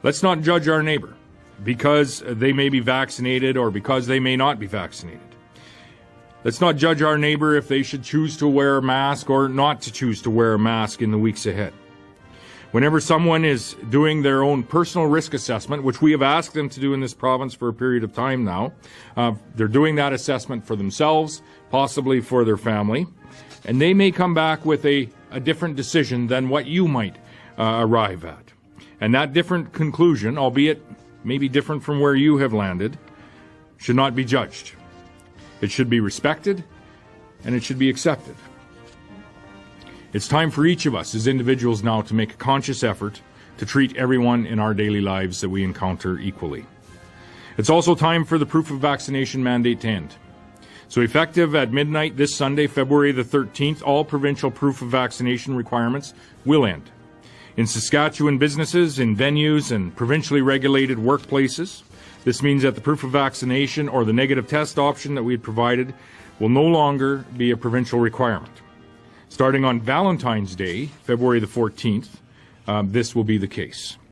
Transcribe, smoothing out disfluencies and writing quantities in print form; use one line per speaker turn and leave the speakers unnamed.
Let's not judge our neighbor because they may be vaccinated or because they may not be vaccinated. Let's not judge our neighbor if they should choose to wear a mask or not to choose to wear a mask in the weeks ahead. Whenever someone is doing their own personal risk assessment, which we have asked them to do in this province for a period of time now, they're doing that assessment for themselves, possibly for their family, and they may come back with a different decision than what you might arrive at. And that different conclusion, albeit maybe different from where you have landed, should not be judged. It should be respected, and it should be accepted. It's time for each of us as individuals now to make a conscious effort to treat everyone in our daily lives that we encounter equally. It's also time for the proof of vaccination mandate to end. So effective at midnight this Sunday, February the 13th, all provincial proof of vaccination requirements will end. In Saskatchewan businesses, in venues, and provincially regulated workplaces, this means that the proof of vaccination or the negative test option that we had provided will no longer be a provincial requirement. Starting on Valentine's Day, February the 14th, this will be the case.